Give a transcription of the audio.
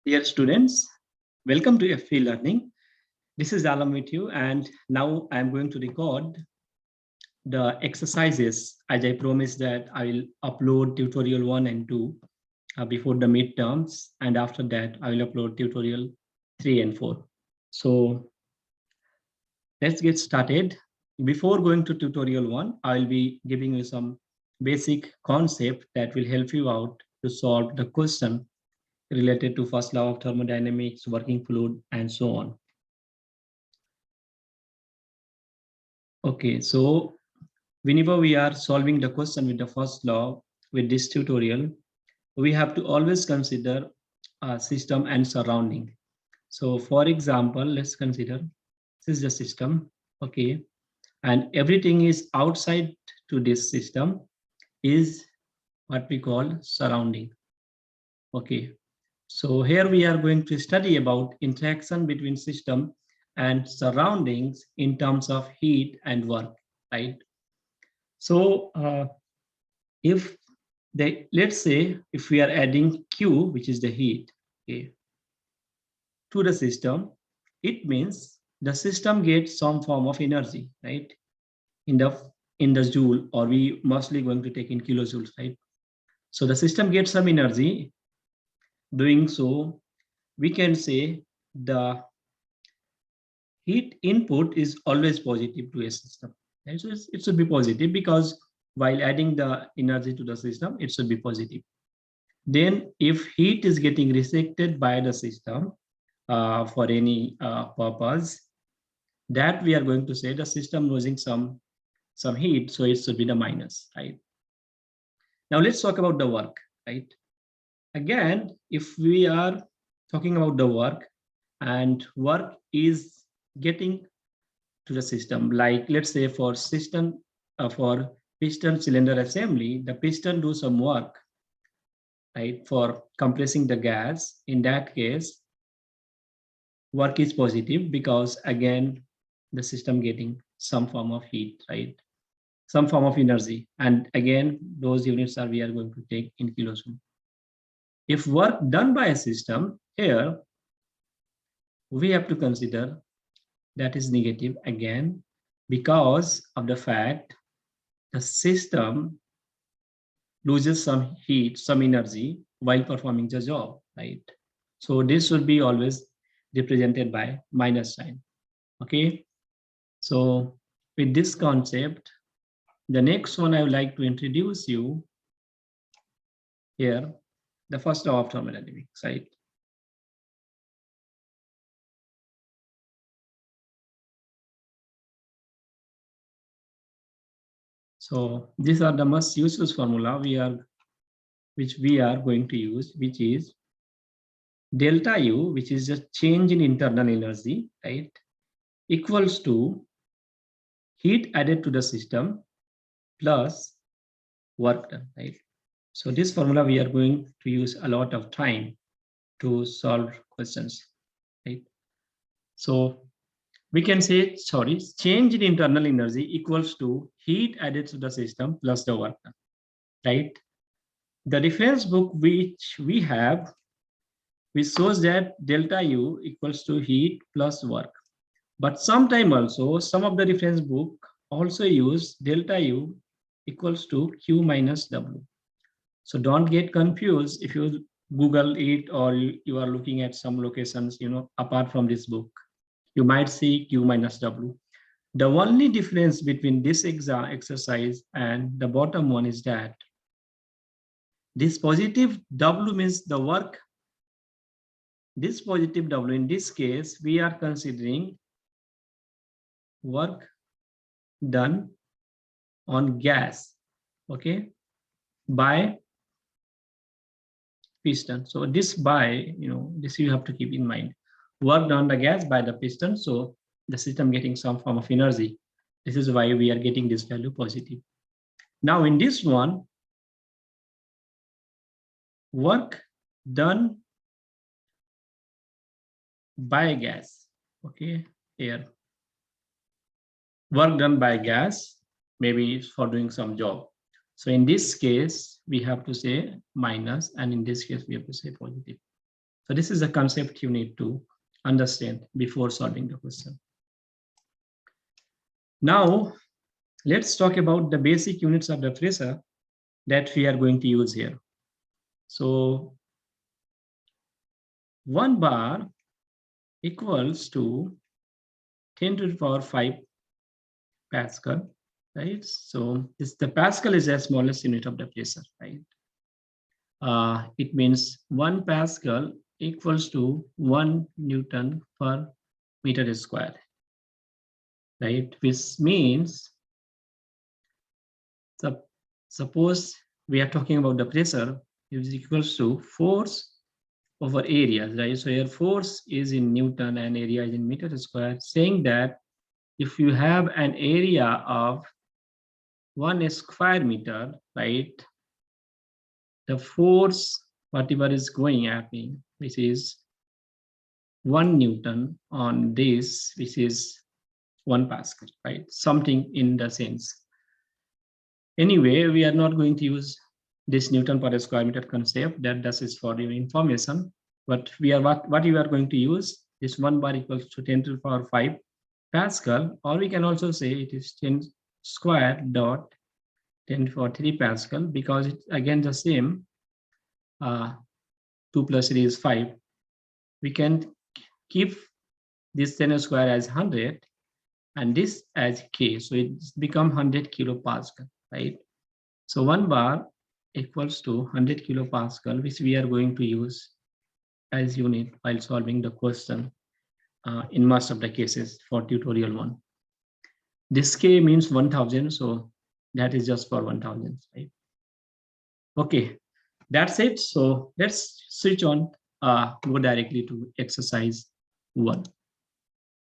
Dear students, welcome to FE Learning. This is Alam with you, and now I'm going to record the exercises as I promised that I will upload tutorial 1 and 2 before the midterms, and after that I will upload tutorial 3 and 4. So let's get started. Before going to tutorial 1, I will be giving you some basic concept that will help you out to solve the question related to first law of thermodynamics, working fluid, and so on. Okay, so whenever we are solving the question with the first law with this tutorial, we have to always consider system and surrounding. So for example, let's consider this is the system, okay, and everything is outside to this system is what we call surrounding. Okay, so here we are going to study about interaction between system and surroundings in terms of heat and work, right? So if let's say if we are adding Q, which is the heat, okay, to the system, it means the system gets some form of energy, right? In the joule, or we mostly going to take in kilojoules, right? So the system gets some energy. Doing so, we can say the heat input is always positive to a system. And so it should be positive because while adding the energy to the system, it should be positive. Then if heat is getting rejected by the system for any purpose, that we are going to say the system losing some heat, so it should be the minus, right? Now let's talk about the work, right? Again, if we are talking about the work and work is getting to the system, like let's say for system for piston cylinder assembly, the piston do some work, right, for compressing the gas. In that case, work is positive because again the system getting some form of heat, right, some form of energy, and again those units are we are going to take in kilojoule. If work done by a system, here we have to consider that is negative again because of the fact the system loses some heat, some energy while performing the job, right? So this should be always represented by minus sign, okay? So with this concept, the next one I would like to introduce you here, the first law of thermodynamics, right? So these are the most useful formula which we are going to use, which is delta U, which is just change in internal energy, right, equals to heat added to the system plus work done, right? So this formula we are going to use a lot of time to solve questions, right? So we can say, sorry, change in internal energy equals to heat added to the system plus the work done, right? The reference book which we have, which shows that delta U equals to heat plus work. But sometime also, some of the reference book also use delta U equals to Q minus W. So don't get confused if you Google it or you are looking at some locations, apart from this book. You might see Q minus W. The only difference between this exercise and the bottom one is that this positive W means the work. This positive W, in this case, we are considering work done on gas, okay, by piston. So this by, this you have to keep in mind. Work done the gas by the piston, so the system getting some form of energy. This is why we are getting this value positive. Now in this one, work done by gas, okay, here. Work done by gas, maybe for doing some job. So in this case, we have to say minus, and in this case, we have to say positive. So this is a concept you need to understand before solving the question. Now, let's talk about the basic units of the pressure that we are going to use here. So 1 bar equals to 10 to the power 5 Pascal, right? So the Pascal is the smallest unit of the pressure, right? It means 1 Pascal equals to 1 Newton per meter square, right? Which means, suppose we are talking about the pressure is equals to force over area, right? So here force is in Newton and area is in meter square, saying that if you have an area of 1 square meter, right, the force, whatever is going happening, which is 1 Newton on this, which is 1 Pascal, right? Something in the sense. Anyway, we are not going to use this Newton per square meter concept. That is for your information. But we are what you are going to use is 1 bar equals to 10 to the power 5 Pascal, or we can also say it is 10 square dot 10 to the power 3 Pascal, because it's again the same. 2 plus 3 is 5. We can keep this 10 square as 100 and this as K. So it's become 100 kilopascal, right? So 1 bar equals to 100 kilopascal, which we are going to use as unit while solving the question in most of the cases for tutorial 1. This K means 1000, so that is just for 1000, right? Okay, that's it. So let's switch on, go directly to exercise 1.